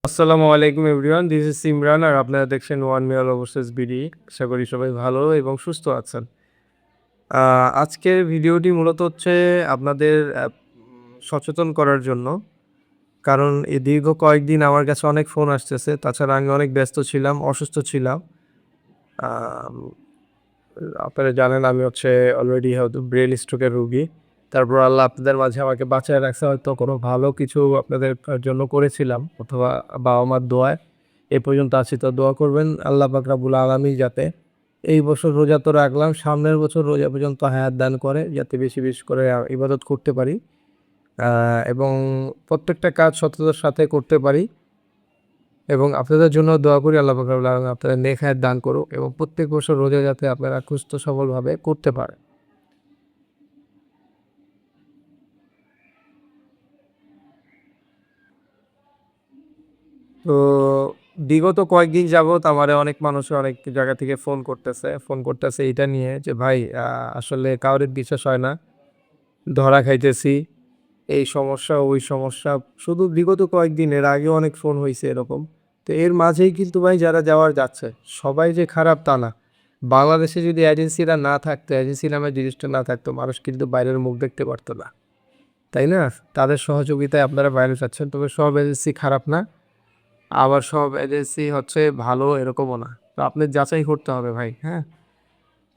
আসসালামু আলাইকুম everyone. This is Simran আর আপনারা দেখছেন ওয়ান মিয়ার ওভারসিজ বিডি। আশা করি সবাই ভালো এবং সুস্থ আছেন। আ আজকের ভিডিওটি মূলত হচ্ছে আপনাদের সচেতন করার জন্য। কারণ এই দীর্ঘ কয়েকদিন আমার কাছে অনেক ফোন আসতেছে। তাছাড়া আমি অনেক ব্যস্ত ছিলাম, অসুস্থ ছিলাম। আম আপনারা জানেন আমি হচ্ছে অলরেডি হয়তো ব্রেইন স্ট্রোকের রোগী। তারপর আল্লাহ আপনাদের মাঝে আমাকে বাঁচায় রাখছে হয়তো কোনো ভালো কিছু আপনাদের জন্য করেছিলাম অথবা বাবা-মার দোয়ায় এ পর্যন্ত আছি। তো দোয়া করবেন আল্লাহ পাক রাব্বুল আলামিন যাতে এই বছর রোজা তো রাখলাম, সামনের বছর রোজা পর্যন্ত হায়াত দান করে যাতে বেশি, বেশি করে ইবাদত করতে পারি আ এবং প্রত্যেকটা কাজ সততার সাথে করতে পারি এবং আপনাদের জন্য দোয়া করি আল্লাহ পাক রব্বুল আলামিন আপনাদের নেক হায়াত দান করুক এবং প্রত্যেক বছর রোজা যাতে আপনারা সুস্থ সবলভাবে করতে পারেন। তো বিগত কয়েকদিন যাবৎ আমারে অনেক মানুষ অনেক জায়গা থেকে ফোন করতেছে এইটা নিয়ে যে ভাই আসলে কাউরে বিশ্বাস হয় না। ধরা খাইতেছি, এই সমস্যা, ওই সমস্যা। শুধু বিগত কয়েকদিন এর আগেও অনেক ফোন হইছে এরকম। তো এর মাঝেই কিন্তু ভাই যারা যাওয়ার যাচ্ছে, সবাই যে খারাপ তা না। বাংলাদেশে যদি এজেন্সিরা না থাকতো, এজেন্সি নামে জিনিসটা না থাকতো, মানুষ কিন্তু বাইরের মুখ দেখতে পারত না। তাই না? তাদের সহযোগিতায় আপনারা বাইরে যাচ্ছেন। তবে সব এজেন্সি খারাপ না। আবার সব এজেন্সি হচ্ছে ভালো এরকমও না। তো আপনি যাচাই করতে হবে ভাই, হ্যাঁ?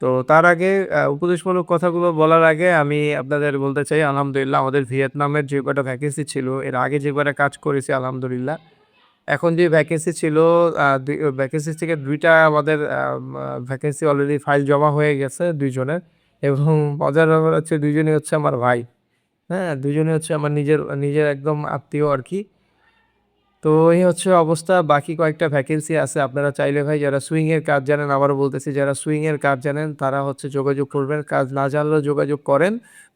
তো তার আগে উপদেশমূলক কথাগুলো বলার আগে আমি আপনাদের বলতে চাই আলহামদুলিল্লাহ আমাদের ভিয়েতনামের যে কয়টা ভ্যাকেন্সি ছিল, এর আগে যে কয়টা কাজ করেছি আলহামদুলিল্লাহ। এখন যে ভ্যাকেন্সি ছিল ভ্যাকেন্সি থেকে ২ টা আমাদের ভ্যাকেন্সি অলরেডি ফাইল জমা হয়ে গেছে ২ জনের এবং মজার ব্যাপার হচ্ছে ২ জনই হচ্ছে আমার ভাই, হ্যাঁ? ২ জনই হচ্ছে আমার নিজের একদম আত্মীয় আরকি। তো এই হচ্ছে অবস্থা। বাকি কয়েকটা ভ্যাকেন্সি আছে। আপনারা চাইলে ভাই যারা সুইং এর কাজ জানেন, আবারও বলতেছি যারা সুইং এর কাজ জানেন তারা হচ্ছে যোগাযোগ করবেন। কাজ না জানলেও যোগাযোগ করেন।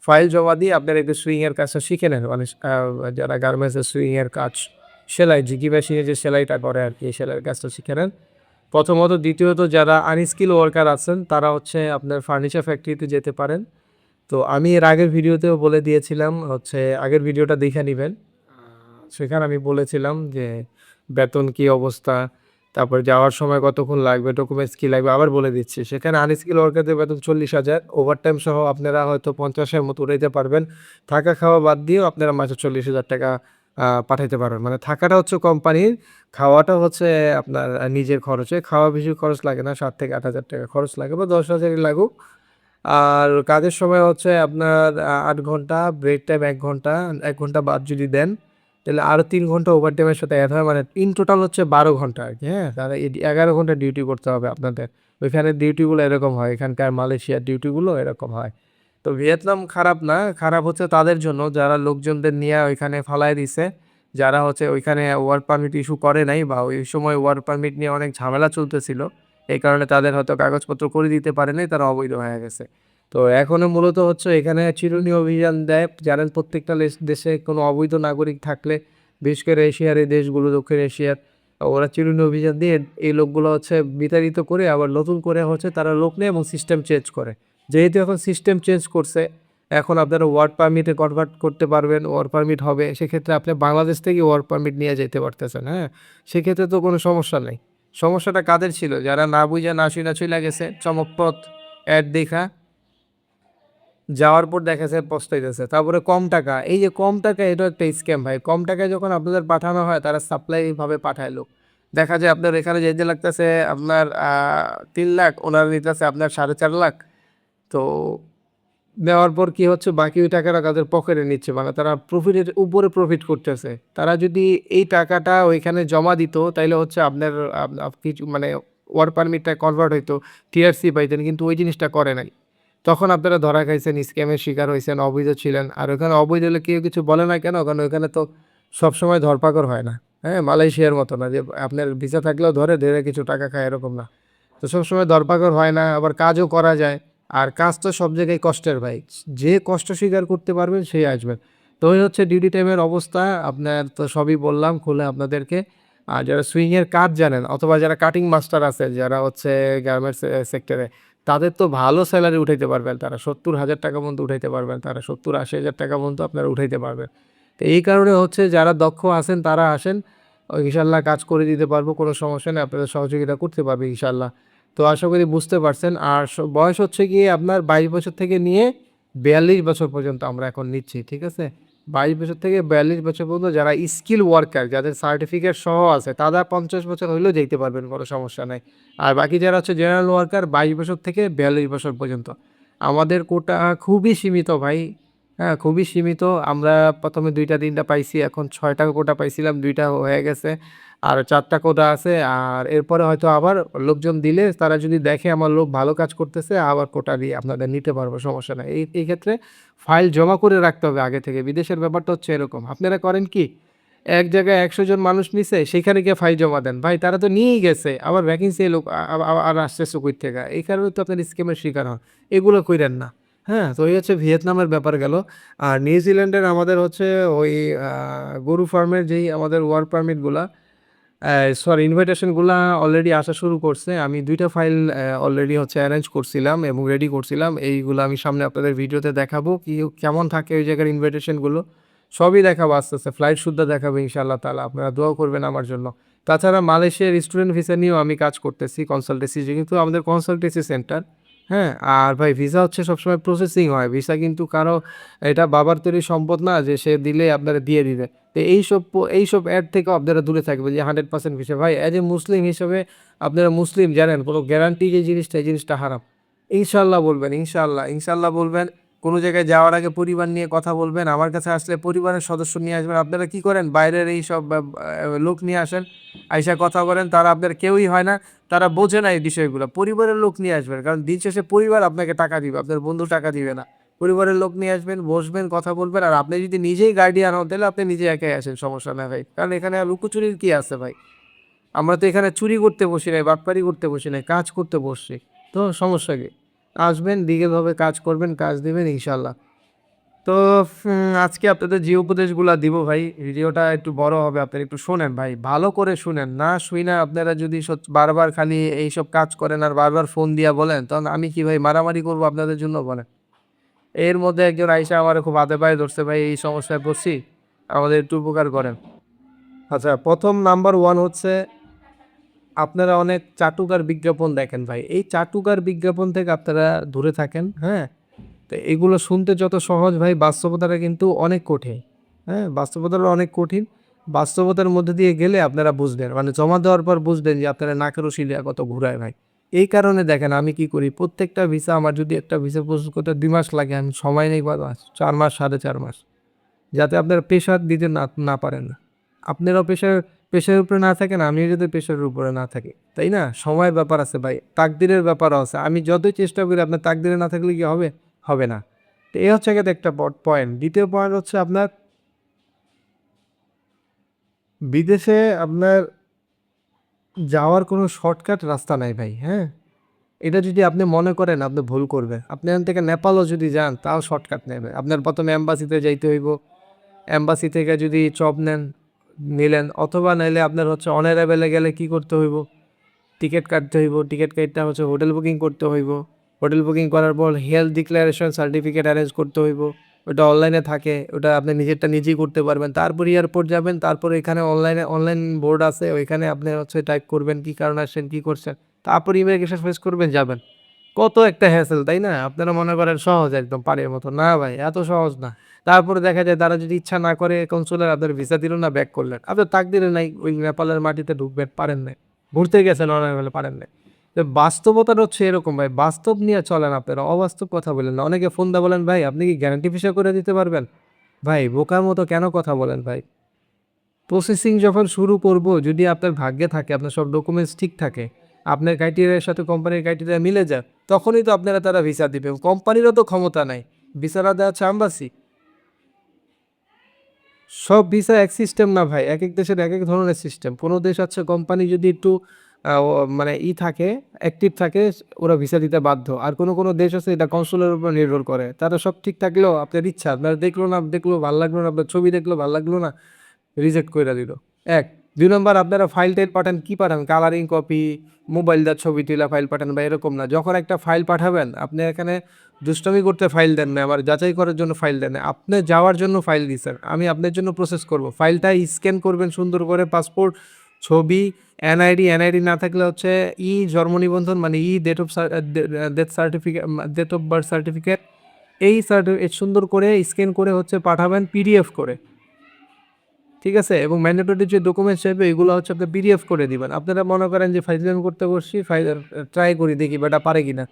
ফাইল জমা দিয়ে আপনারা একটু সুইং এর কাজটা শিখে নেন। মানে যারা গার্মেন্টস এর সুইং এর কাজ, সেলাই ঝিকি মেশিনে যে সেলাইটা করে আরকি, এই সেলাইয়ের কাজটা শিখে নেন। প্রথমত, দ্বিতীয়ত যারা আনস্কিল ওয়ার্কার আছেন তারা হচ্ছে আপনার ফার্নিচার ফ্যাক্টরিতে যেতে পারেন। তো আমি এর আগের ভিডিওতেও বলে দিয়েছিলাম হচ্ছে আগের ভিডিওটা দেখে নিবেন। সেখানে আমি বলেছিলাম যে বেতন কি অবস্থা, তারপরে যাওয়ার সময় কতক্ষণ লাগবে, ডকুমেন্টস কি লাগবে আবার বলে দিচ্ছি। সেখানে আনস্কিল ওয়ার্কারদের বেতন ৪০,০০০ ওভারটাইম সহ আপনারা হয়তো ৫০ এর মতো উঠাইতে পারবেন। থাকা খাওয়া বাদ দিয়েও আপনারা মাসে ৳৪০,০০০ পাঠাইতে পারবেন। মানে থাকাটা হচ্ছে কোম্পানির, খাওয়াটা হচ্ছে আপনার নিজের খরচে। খাওয়া বেশি খরচ লাগে না, ৳৭,000 থেকে ৳8,000 খরচ লাগে বা ১০,০০০ই লাগুক। আর কাজের সময় হচ্ছে আপনার ৮ ঘন্টা, ব্রেক টাইম ১ ঘন্টা, ১ ঘন্টা বাদ যদি দেন, তাহলে আরো ৩ ঘন্টা ওভারটাইমের সাথে এড হয়। মানে ইন টোটাল হচ্ছে ১২ ঘন্টা আরকি, হ্যাঁ? তাহলে ১১ ঘন্টা ডিউটি করতে হবে আপনাদের। ওইখানের ডিউটিগুলো এরকম হয়। এখানকার মালয়েশিয়ার ডিউটিগুলো এরকম হয়। তো ভিয়েতনাম খারাপ না, খারাপ হচ্ছে তাদের জন্য যারা লোকজনদের নিয়া ওইখানে ফালায় দিছে। যারা হচ্ছে ওইখানে ওয়ার্ক পারমিট ইস্যু করে নাই বা ওই সময় ওয়ার্ক পারমিট নিয়ে অনেক ঝামেলা চলতেছিল। এই কারণে তাদের হয়তো কাগজপত্র করে দিতে পারে নাই, তারা অবৈধ হয়ে গেছে। তো এখনো মূলত হচ্ছে এখানে চিরুনি অভিযান দেয়। জানেন প্রত্যেকটা দেশে কোনো অবৈধ নাগরিক থাকলে, বিশেষ করে এশিয়ার এই দেশগুলো, দক্ষিণ এশিয়ার, ওরা চিরুনি অভিযান দিয়ে এই লোকগুলো হচ্ছে বিতাড়িত করে আবার নতুন করে হচ্ছে তারা লোক নেয় এবং সিস্টেম চেঞ্জ করে। যেহেতু এখন সিস্টেম চেঞ্জ করছে, এখন আপনারা ওয়ার্ক পারমিটে কনভার্ট করতে পারবেন, ওয়ার্ক পারমিট হবে। সেক্ষেত্রে আপনি বাংলাদেশ থেকে ওয়ার্ক পারমিট নিয়ে যেতে পারতেছেন, হ্যাঁ? সেক্ষেত্রে তো কোনো সমস্যা নাই। সমস্যাটা কাদের ছিল? যারা না বুইঝা না শুইনা চইলা গেছে, চমকপ্রদ এড দেইখা, যাওয়ার পর দেখা যায় পস্তাইতেছে। তারপরে কম টাকা, এই যে কম টাকা এটাও একটা স্ক্যাম ভাই। কম টাকায় যখন আপনাদের পাঠানো হয় তারা সাপ্লাই ভাবে পাঠায় লোক। দেখা যায় আপনার এখানে যাইতে লাগতেছে আপনার ৩,০০,০০০, ওনারা নিতেছে আপনার ৪,৫০,০০০। তো নেওয়ার পর কি হচ্ছে বাকি ওই টাকাটা তাদের পকেটে নিচ্ছে। মানে তারা প্রফিটের উপরে প্রফিট করতেছে। তারা যদি এই টাকাটা ওইখানে জমা দিত তাইলে হচ্ছে আপনার কিছু মানে ওয়ার্ক পারমিটটা কনভার্ট হইতো, টিআরসি পাইতেন, কিন্তু ওই জিনিসটা করে নাই। তখন আপনারা ধরা খাইছেন, স্ক্যামের শিকার হইছেন, অবৈধ ছিলেন। আর ওখানে অবৈধ হলে কেউ কিছু বলে না কেন? কারণ ওখানে তো সবসময় ধরপাকড় হয় না। হ্যাঁ? মালয়েশিয়ার মতো না যে আপনার ভিসা থাকলেও ধরে কিছু টাকা খায়, এরকম না। তো সবসময় ধরপাকড় হয় না, আবার কাজও করা যায়। আর কাজ তো সব জায়গায় কষ্টের ভাই। যে কষ্ট স্বীকার করতে পারবেন সেই আসবেন। তো এই হচ্ছে ডিউটি টাইমের অবস্থা। আপনার তো সবই বললাম খুলে আপনাদেরকে। আর যারা সুইং এর কাজ জানেন অথবা যারা কাটিং মাস্টার আছে, যারা হচ্ছে গার্মেন্টস সেক্টরে, তাদের তো ভালো সেলারি উঠাইতে পারবেন তারা। ৳৭০,০০০ পর্যন্ত উঠাইতে পারবেন তারা। ৭০,০০০-৮০,০০০ পর্যন্ত আপনারা উঠাইতে পারবেন। তো এই কারণে হচ্ছে যারা দক্ষ আছেন তারা আসেন। ইনশাআল্লাহ কাজ করে দিতে পারবো, কোনো সমস্যা নেই, আপনাদের সহযোগিতা করতে পারবো ইনশাআল্লাহ। তো আশা করি বুঝতে পারছেন। আর বয়স হচ্ছে গিয়ে আপনার 22 বছর থেকে নিয়ে 42 বছর পর্যন্ত আমরা এখন নিচ্ছি, ঠিক আছে? 22 বছর থেকে 42 বছর পর্যন্ত যারা স্কিল ওয়ার্কার, যাদের সার্টিফিকেট সহ আছে, তারা 50 বছর হইলেও যাইতে পারবেন, কোনো সমস্যা নাই। আর বাকি যারা হচ্ছে জেনারেল ওয়ার্কার 22 বছর থেকে 42 বছর পর্যন্ত। আমাদের কোটা খুবই সীমিত ভাই, হ্যাঁ, খুবই সীমিত। আমরা ১ম এ ২ টা ৩ টা পাইছি, এখন ৬ টা কোটা পাইছিলাম, ২ টা হয়ে গেছে। আর ৪ টা কোটা আছে। আর এরপরে হয়তো আবার লোকজন দিলে তারা যদি দেখে আমার লোক ভালো কাজ করতেছে, আবার কোটা দিয়ে আপনাদের নিতে পারবো, সমস্যা নাই। এই ক্ষেত্রে ফাইল জমা করে রাখতে হবে আগে থেকে। বিদেশের ব্যাপারটা হচ্ছে এরকম। আপনারা করেন কি? এক জায়গায় ১০০ জন মানুষ নিছে, সেখানে গিয়ে ফাইল জমা দেন। ভাই তারা তো নিয়েই গেছে। আবার ভ্যাকেন্সি এলো আর আসতেছে কই থেকে? এই কারণে তো আপনার স্ক্যামের শিকার হন। এগুলো কইরেন না। হ্যাঁ? তো এই হচ্ছে ভিয়েতনামের ব্যাপার গেল। আর নিউজিল্যান্ডের আমাদের হচ্ছে ওই আ গরু ফার্মের যেই আমাদের ওয়ার্ক পারমিট গুলা, সরি ইনভাইটেশন গুলা অলরেডি আসা শুরু করছে। আমি ২ টা ফাইল অলরেডি হচ্ছে এরেঞ্জ করছিলাম এবং রেডি করছিলাম। এইগুলা আমি সামনে আপনাদের ভিডিওতে দেখাবো। কেমন থাকে ওই জায়গার ইনভাইটেশন গুলো। সবই দেখাবো আস্তে, আস্তে। ফ্লাইট সুদ্ধা দেখাবো ইনশাআল্লাহ তাআলা। আপনারা দোয়া করবেন আমার জন্য। তাছাড়া মালয়েশিয়ার স্টুডেন্ট ভিসা নিয়েও আমি কাজ করতেছি কনসালটেন্সি, যেহেতু আমাদের কনসালটেন্সি সেন্টার। হ্যাঁ? আর ভাই ভিসা হচ্ছে সবসময় প্রসেসিং হয়। ভিসা কিন্তু কারো এটা বাবার তৈরি সম্পদ না যে সে দিলেই আপনারা দিয়ে দিবে। তো এইসব এড থেকেও আপনারা দূরে থাকবেন, যে 100% ভিসা। ভাই অ্যাজ এ মুসলিম হিসেবে আপনারা মুসলিম জানেন কোনো গ্যারান্টি যে জিনিসটা, এই জিনিসটা হারাম। ইনশাআল্লাহ বলবেন, ইনশাআল্লাহ, ইনশাআল্লাহ বলবেন। কোনো জায়গায় যাওয়ার আগে পরিবার নিয়ে কথা বলবেন। আমার কাছে আসলে পরিবারের সদস্য নিয়ে আসবেন। আপনারা কি করেন? বাইরের এইসব লোক নিয়ে আসেন, আইসা কথা বলেন। তারা আপনার কেউই হয় না। তারা বোঝে না এই বিষয়গুলো। পরিবারের লোক নিয়ে আসবেন। কারণ দিন শেষে পরিবার আপনাকে টাকা দিবে। আপনার বন্ধু টাকা দিবে না। পরিবারের লোক নিয়ে আসবেন, বসবেন, কথা বলবেন। আর আপনি যদি নিজেই গার্ডিয়ান হন, তাহলে আপনি নিজে একাই আসেন, সমস্যা নাই ভাই। কারণ এখানে আর লুকোচুরির কি আছে ভাই? আমরা তো এখানে চুরি করতে বসি নাই, বাটপারি করতে বসি নাই, কাজ করতে বসছি। তো সমস্যা কি? আসবেন, লিগ্যালভাবে কাজ করবেন, কাজ দিবেন ইনশাআল্লাহ। তো আজকে আপনাদের যে উপদেশগুলা দিব ভাই, ভিডিওটা একটু বড় হবে। আপনারা একটু শোনেন ভাই, ভালো করে শুনেন। না শুইনা আপনারা যদি বারবার খালি এইসব কাজ করেন আর বারবার ফোন দিয়া বলেন, তখন আমি কি ভাই মারামারি করব আপনাদের জন্য বলেন? এর মধ্যে একজন আইসা আমারে খুব আদে পায়ে ধরছে, "ভাই এই সমস্যায় পড়ছি, আমাদের একটু উপকার করেন।" আচ্ছা, ১ম নাম্বার 1 হচ্ছে আপনারা অনেক চাটুকার বিজ্ঞাপন দেখেন ভাই। এই চাটুকার বিজ্ঞাপন থেকে আপনারা দূরে থাকেন, হ্যাঁ? তো এগুলো শুনতে যত সহজ ভাই, বাস্তবতাটা কিন্তু অনেক কঠিন। হ্যাঁ? বাস্তবতাটা অনেক কঠিন। বাস্তবতার মধ্যে দিয়ে গেলে আপনারা বুঝবেন। মানে জমা দেওয়ার পর বুঝবেন যে আপনারা নাকের রশি দিয়ে কত ঘুরায় ভাই। এই কারণে দেখেন আমি কি করি, প্রত্যেকটা ভিসা, আমার যদি একটা ভিসা প্রসেস করতে ২ মাস লাগে, আমি সময় নেই কয় মাস? ৪ মাস, ৪.৫ মাস। যাতে আপনারা প্রেশার দিতে না পারেন। আপনারাও প্রেশারের উপরে না থাকেন, আমিও যাতে প্রেশারের উপরে না থাকি। তাই না? সময়ের ব্যাপার আছে ভাই। তাকদিরের ব্যাপারও আছে। আমি যতই চেষ্টা করি, আপনার তাকদিরে না থাকলে কি হবে? হবে না। তো এই হচ্ছে গিয়ে একটা পয়েন্ট। ২য় পয়েন্ট হচ্ছে আপনার বিদেশে আপনার যাওয়ার কোনো শর্টকাট রাস্তা নাই ভাই, হ্যাঁ? এটা যদি আপনি মনে করেন আপনি ভুল করবেন। আপনি এখান থেকে নেপালও যদি যান, তাও শর্টকাট নেই ভাই। আপনার ১ম এ এম্বাসিতে যাইতে হইব। এম্বাসি থেকে যদি চপ নেন, নিলেন, অথবা নাইলে আপনার হচ্ছে অনারেবলে গেলে কি করতে হইব? টিকেট কাটতে হইব। টিকেট কাইট্টা হচ্ছে হোটেল বুকিং করতে হইব। হোটেল বুকিং করার পর হেলথ ডিক্লারেশন সার্টিফিকেট অ্যারেঞ্জ করতে হইব। ওটা অনলাইনে থাকে। ওটা আপনি নিজেরটা নিজেই করতে পারবেন। তারপর এয়ারপোর্ট যাবেন। তারপরে এখানে অনলাইন বোর্ড আছে। ওইখানে আপনি হচ্ছে টাইপ করবেন কি কারণে আসছেন, কি করছেন। তারপর ইমিগ্রেশন ফেস করবেন, যাবেন। কত একটা হ্যাসেল, তাই না? আপনারা মনে করেন সহজ একদম পানির মতো। না ভাই, এত সহজ না। তারপরে দেখা যায় তারা যদি ইচ্ছা না করে, কনসুলার আপনার ভিসা দিল না, ব্যাক করলেন। আপনার তাকদিরে নাই ওই নেপালের মাটিতে ঢুকবেন, পারেন নাই। ঘুরতে গেছেন অনারেবলে, পারেন নাই। তো বাস্তবতাটা হচ্ছে এরকম ভাই। বাস্তব নিয়ে চলেন আপনারা, অবাস্তব কথা বলেন না। অনেকে ফোন দিয়ে বলেন, "ভাই আপনি কি গ্যারান্টি ভিসা করে দিতে পারবেন?" ভাই বোকার মতো কেন কথা বলেন ভাই? প্রসেসিং যখন শুরু করব, যদি আপনার ভাগ্যে থাকে, আপনার সব ডকুমেন্টস ঠিক থাকে, আপনার ক্রাইটেরিয়ার সাথে কোম্পানির ক্রাইটেরিয়া মিলে যায়, তখনই তো তারা ভিসা দিবে। কোম্পানিরও তো ক্ষমতা নাই। ভিসাটা দেওয়া হচ্ছে এম্বাসি। সব ভিসা এক সিস্টেম না ভাই। একেক দেশের একেক ধরনের সিস্টেম। কোনো দেশ আছে কোম্পানি যদি একটু মানে থাকে, অ্যাক্টিভ থাকে, ওরা ভিসা দিতে বাধ্য। আর কোনো দেশ আছে এটা কনসুলের উপর নির্ভর করে। তারা সব ঠিক থাকলেও আপনার ইচ্ছা, আপনার দেখলো না দেখলো, ভাল লাগলো না, আপনার ছবি দেখলো ভাল লাগলো না, রিজেক্ট কইরা দিল। ১, ২ নাম্বার আপনারা ফাইল-টাইল পাঠান, কি পাঠান? কালারিং কপি, মোবাইল দিয়ে ছবি তুইলা ফাইল পাঠান বা এরকম না। যখন একটা ফাইল পাঠাবেন, আপনি এখানে দুষ্টামি করতে ফাইল দেন না, আমার যাচাই করার জন্য ফাইল দেন না, আপনি যাওয়ার জন্য ফাইল দিয়েছেন, আমি আপনার জন্য প্রসেস করব। ফাইলটা স্ক্যান করবেন সুন্দর করে, পাসপোর্ট ছবি, এনআইডি না থাকলে হচ্ছে জন্ম নিবন্ধন মানে death certificate, date of birth certificate, এই সার্টিফিকেট সুন্দর করে স্ক্যান করে হচ্ছে পাঠাবেন পিডিএফ করে, ঠিক আছে? এবং ম্যান্ডেটরি যে ডকুমেন্টস চাইবে এগুলো হচ্ছে আপনি পিডিএফ করে দিবেন। আপনারা মনে করেন যে ফাইজলামি করতে বসছি, ট্রাই করি দেখি বেটা পারে কিনা।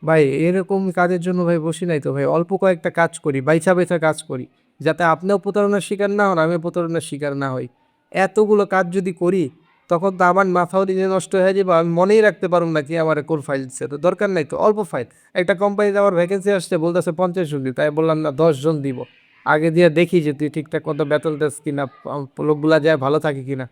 ভাই এরকম কাজের জন্য ভাই বসি নাই তো ভাই, অল্প কয়েকটা কাজ করি, বাইছা বাইছা কাজ করি, যাতে আপনিও প্রতারণার শিকার না হন, আমিও প্রতারণার শিকার না হই। এতগুলো কাজ যদি করি তখন তো আমার মাথাও নিজে নষ্ট হয়ে যাবে, আমি মনেই রাখতে পারবো না কি আমার কোন ফাইল দিচ্ছে, তো দরকার নাই তো, অল্প ফাইল। একটা কোম্পানিতে আমার ভ্যাকেন্সি আসছে, বলতেছে 50 জন দিই, তাই বললাম না 10 জন দিব, আগে দিয়ে দেখি যে তুই ঠিকঠাক মতো বেতন দিস কিনা, লোকগুলা যায় ভালো থাকে কিনা,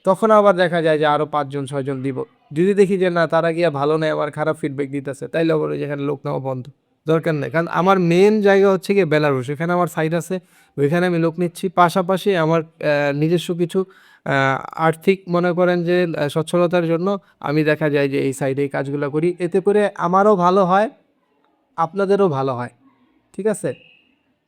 তখন আবার দেখা যায় যে আরও 5 জন 6 জন দিব। যদি দেখি যে না তারা গিয়া ভালো নেই, আবার খারাপ ফিডব্যাক দিতেছে, তাইলে আবার যেখানে লোক নেওয়া বন্ধ, দরকার নেই। কারণ আমার মেন জায়গা হচ্ছে গিয়ে বেলারুশ, এখানে আমার সাইট আছে, ওইখানে আমি লোক নিচ্ছি, পাশাপাশি আমার নিজস্ব কিছু আর্থিক মনে করেন যে সচ্ছলতার জন্য আমি দেখা যায় যে এই সাইডে এই কাজগুলো করি, এতে করে আমারও ভালো হয়, আপনাদেরও ভালো হয়, ঠিক আছে?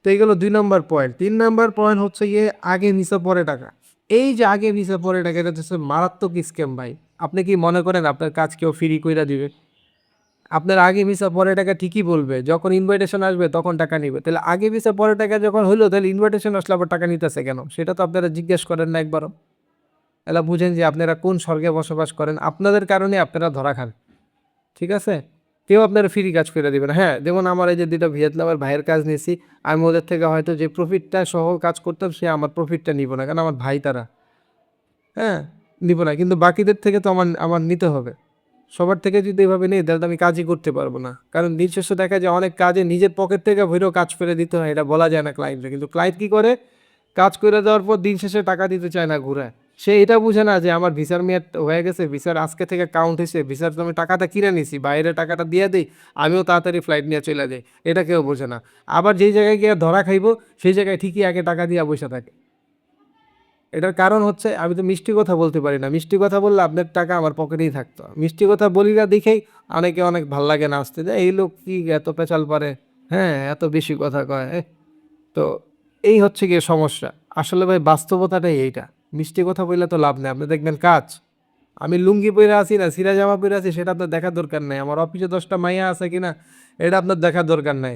তো এইগুলো 2 নম্বর পয়েন্ট। 3 নম্বর পয়েন্ট হচ্ছে গিয়ে আগে ভিসা পরে টাকা। এই যে আগে ভিসা পরে টাকা, এটা হচ্ছে মারাত্মক স্ক্যাম ভাই। আপনি কি মনে করেন আপনার কাজ কেউ ফ্রি কইরা দিবে? আপনার আগে ভিসা পরে টাকা ঠিকই বলবে, যখন ইনভাইটেশন আসবে তখন টাকা নিবে। তাহলে আগে ভিসা পরে টাকা যখন হইলো, তাহলে ইনভাইটেশন আসলে আবার টাকা নিতেছে কেন? সেটা তো আপনারা জিজ্ঞেস করেন না একবারও। এলা বুঝেন যে আপনারা কোন স্বর্গে বসবাস করেন, আপনাদের কারণে আপনারা ধরা খান, ঠিক আছে? কেউ আপনারা ফ্রি কাজ করে দিবে না। হ্যাঁ, যেমন আমার এই যে 2টা ভিয়েতনামের ভাইয়ের কাজ নিয়েছি, আমি ওদের থেকে হয়তো যে প্রফিটটা সহ কাজ করতাম, সে আমার প্রফিটটা নিব না, কারণ আমার ভাই তারা, হ্যাঁ, নিব না। কিন্তু বাকিদের থেকে তো আমার আমার নিতে হবে। সবার থেকে যদি এভাবে নিই তাহলে তো আমি কাজই করতে পারবো না। কারণ দিন শেষে দেখা যায় অনেক কাজে নিজের পকেট থেকে ভইরেও কাজ করে দিতে হয়, এটা বলা যায় না ক্লায়েন্টকে। কিন্তু ক্লায়েন্ট কী করে? কাজ করে দেওয়ার পর দিন শেষে টাকা দিতে চায় না ঘুরায়। সে এটা বুঝে না যে আমার ভিসার মেয়াদ হয়ে গেছে, ভিসার আজকে থেকে কাউন্ট হইছে, ভিসার তো আমি টাকাটা কিনে নিছি, বাইরে টাকাটা দিয়ে দেই, আমিও তাড়াতাড়ি ফ্লাইট নিয়ে চলে যাই। এটা কেউ বোঝে না। আবার যেই জায়গায় গিয়ে ধরা খাইবো, সেই জায়গায় ঠিকই আগে টাকা দিয়া বইসা থাকে। এটার কারণ হচ্ছে আমি তো মিষ্টি কথা বলতে পারি না। মিষ্টি কথা বললে আপনার টাকা আমার পকেটেই থাকতো। মিষ্টি কথা বলি না দেখেই অনেকে অনেক ভাল লাগে না আসতে, যে এই লোক কি এত পেঁচাল পারে, হ্যাঁ, এত বেশি কথা কয়। তো এই হচ্ছে গিয়ে সমস্যা। আসলে ভাই বাস্তবতাটাই এইটা। মিষ্টি কথা বললে তো লাভ নেই। আপনি দেখবেন কাজ। আমি লুঙ্গি পইরা আছি না ছিঁড়া জামা পইরা আছি, সেটা আপনার দেখার দরকার নাই। আমার অফিসে 10টা মাইয়া আছে কিনা এটা আপনার দেখার দরকার নাই।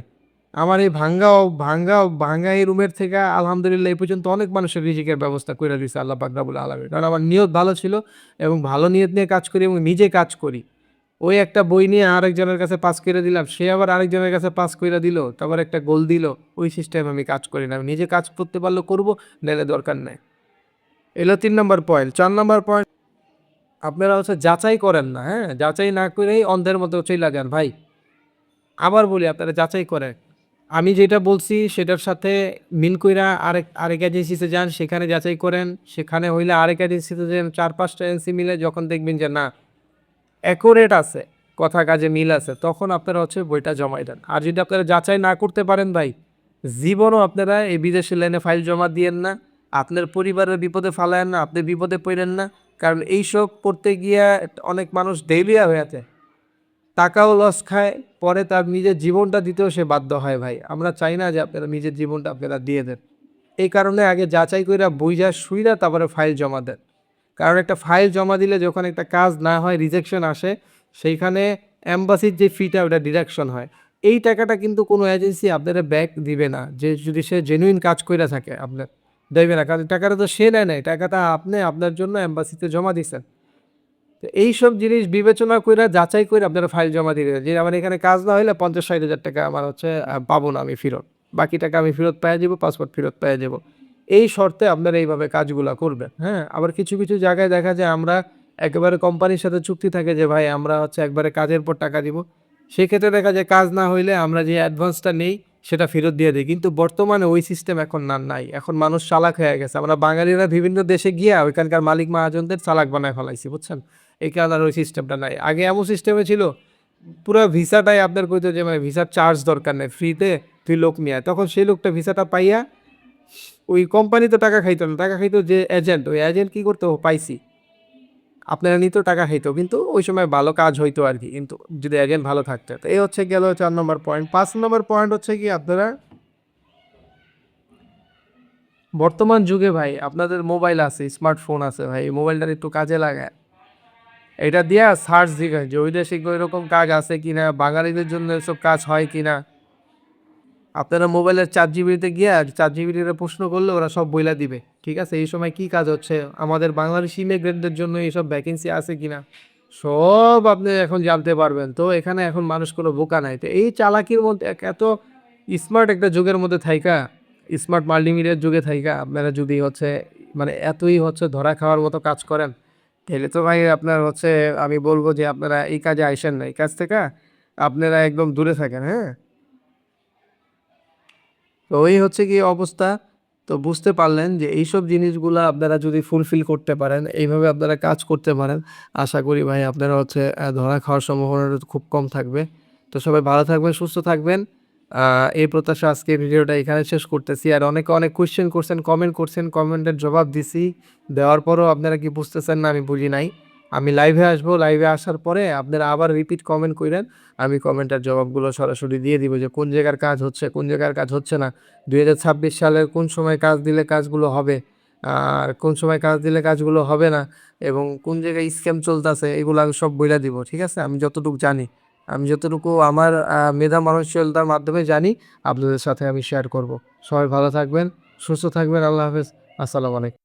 আমার এই ভাঙ্গা এই রুমের থেকে আলহামদুলিল্লাহ এই পর্যন্ত অনেক মানুষের রিজিকের ব্যবস্থা কইরা দিছে আল্লাহ পাক রব্বুল আলামিন। কারণ আমার নিয়ত ভালো ছিল এবং ভালো নিয়ত নিয়ে কাজ করি এবং নিজে কাজ করি। ওই একটা বই নিয়ে আরেকজনের কাছে পাস কইরা দিলাম, সে আবার আরেকজনের কাছে পাস কইরা দিল, তারপর একটা গোল দিল। ওই সিস্টেমে আমি কাজ করি না। আমি নিজে কাজ করতে পারলে করব, নাইলে দরকার নাই। এলো 3 নাম্বার পয়েন্ট। 4 নাম্বার পয়েন্ট, আপনারা হচ্ছে যাচাই করেন না, হ্যাঁ? যাচাই না করেই অন্ধের মতো চইলা যান ভাই। আবার বলি আপনারা যাচাই করেন। আমি যেটা বলছি সেটার সাথে মিল কইরা আরেক এজেন্সিতে যান, সেখানে যাচাই করেন। সেখানে হইলে আরেক এজেন্সিতে যান, ৪-৫ টা এজেন্সি মিলে যখন দেখবেন যে না অ্যাকুরেট আছে, কথা কাজে মিল আছে, তখন আপনারা হচ্ছে বইটা জমায় দেন। আর যদি আপনারা যাচাই না করতে পারেন ভাই, জীবনও আপনারা এই বিদেশি লাইনে ফাইল জমা দিয়েন না। আপনার পরিবারের বিপদে ফালায়েন না, আপনি বিপদে পইড়েন না। কারণ এইসব করতে গিয়া অনেক মানুষ দেউলিয়া হয়ে আছে। টাকাও লস খায়, পরে তার নিজের জীবনটা দিতেও সে বাধ্য হয় ভাই। আমরা চাই না যে আপনারা নিজের জীবনটা আপনারা দিয়ে দেন। এই কারণে আগে যাচাই কইরা বুইঝা সুইরা তারপরে ফাইল জমা দেন। কারণ একটা ফাইল জমা দিলে যখন একটা কাজ না হয়, রিজেকশন আসে, সেইখানে এম্বাসির যে ফিটা ওটা ডিডাকশন হয়। এই টাকাটা কিন্তু কোনো এজেন্সি আপনারা ব্যাক দিবে না। যে যদি সে জেনুইন কাজ কইরা থাকে আপনার, দেবে না। কারণ টাকাটা তো সে নেয় নাই, টাকাটা আপনি আপনার জন্য এম্বাসিতে জমা দিছেন। তো এইসব জিনিস বিবেচনা কইরা যাচাই কইরা আপনারা ফাইল জমা দিবেন। যে আমার এখানে কাজ না হইলে ৫০-৬০ হাজার টাকা আমার হচ্ছে পাবো না আমি ফেরত। বাকি টাকা আমি ফেরত পাইয়া যাবো, পাসপোর্ট ফেরত পাইয়া যাবো। এই শর্তে আপনারা এইভাবে কাজগুলা করবেন, হ্যাঁ? আবার কিছু, কিছু জায়গায় দেখা যায় আমরা একেবারে কোম্পানির সাথে চুক্তি থাকে যে ভাই আমরা হচ্ছে একবারে কাজের পর টাকা দিব। সেক্ষেত্রে দেখা যায় কাজ না হইলে আমরা যে অ্যাডভান্সটা নেই সেটা ফেরত দিয়ে দেই। কিন্তু বর্তমানে ওই সিস্টেম এখন নাই। এখন মানুষ চালাক হয়ে গেছে। আমরা বাঙালিরা বিভিন্ন দেশে গিয়া ওইখানকার মালিক মাহাজনদের চালাক বানায় ফেলাইছি, বুঝছেন? এই কারণে আর ওই সিস্টেমটা নাই। আগে এমন সিস্টেমে ছিল, পুরা ভিসাটাই আপনার কইতো যে মানে ভিসার চার্জ দরকার নাই, ফ্রিতে তুই লোক নিয়ে আয়। তখন সেই লোকটা ভিসাটা পাইয়া ওই কোম্পানি তো টাকা খাইতো না, টাকা খাইতো যে এজেন্ট। ওই এজেন্ট কি করতো? ও পাইছি, আপনারা নিতেও টাকা খাইতো কিন্তু ওই সময় ভালো কাজ হইতো আর কি, কিন্তু যদি এজেন্ট ভালো থাকতো। তো এই হচ্ছে গেল 4 নম্বর পয়েন্ট। 5 নম্বর পয়েন্ট হচ্ছে কি আপনারা বর্তমান যুগে ভাই আপনাদের মোবাইল আছে, স্মার্টফোন আছে ভাই, এই মোবাইলটার একটু কাজে লাগায় এটা দিয়া সার্চ দিবেন যে ঐদেশিক এরকম কাজ আছে কিনা, বাঙালিদের জন্য এসব কাজ হয় কিনা। আপনারা মোবাইলের চ্যাট জিপিটিতে গিয়া চ্যাট জিপিটিতে প্রশ্ন করলে ওরা সব বইলা দিবে, ঠিক আছে? এই সময় কি কাজ হচ্ছে, আমাদের বাংলাদেশি ইমিগ্রেন্টদের জন্য এইসব ভ্যাকেন্সি আছে কিনা, সব আপনি এখন জানতে পারবেন। তো এখানে এখন মানুষ কোনো বোকা নাই। তো এই চালাকির মধ্যে এত স্মার্ট একটা যুগের মধ্যে থাইকা, স্মার্ট মাল্টিমিডিয়ার যুগে থাইকা আপনারা যদি হচ্ছে মানে এতই হচ্ছে ধরা খাওয়ার মতো কাজ করেন, তাহলে তো ভাই আপনার হচ্ছে আমি বলবো যে আপনারা এই কাজে আইসেন না। এই কাজ থেকে আপনারা একদম দূরে থাকেন, হ্যাঁ? তো ওই হচ্ছে গিয়ে অবস্থা। তো বুঝতে পারলেন যে এইসব জিনিসগুলা আপনারা যদি ফুলফিল করতে পারেন, এইভাবে আপনারা কাজ করতে পারেন, আশা করি ভাই আপনারা হচ্ছে ধরা খাওয়ার সম্ভাবনাটা খুব কম থাকবে। তো সবাই ভালো থাকবেন, সুস্থ থাকবেন। আ এই প্রত্যাশা আজকে ভিডিওটা এখানে শেষ করতেছি। আর অনেকে অনেক কোয়েশ্চেন করছেন, কমেন্ট করছেন, কমেন্টের জবাব দিছি। দেওয়ার পরেও আপনারা কি বুঝতেছেন না আমি বুঝি নাই। আমি লাইভে আসবো, লাইভে আসার পরে আপনারা আবার রিপিট কমেন্ট কইরেন। আমি কমেন্টের জবাবগুলো সরাসরি দিয়ে দিব যে কোন জায়গার কাজ হচ্ছে, কোন জায়গার কাজ হচ্ছে না। ২০২৬ সালের কোন সময় কাজ দিলে কাজগুলো হবে, আর কোন সময় কাজ দিলে কাজগুলো হবে না, এবং কোন জায়গায় স্ক্যাম চলতেছে এগুলো আমি সব বইলা দিব, ঠিক আছে? আমি যতটুকু জানি, আমি যতটুকু আমার মেধা মানসিকতার মাধ্যমে জানি আপনাদের সাথে আমি শেয়ার করব। সবাই ভালো থাকবেন, সুস্থ থাকবেন। আল্লাহ হাফেজ। আসসালামু আলাইকুম।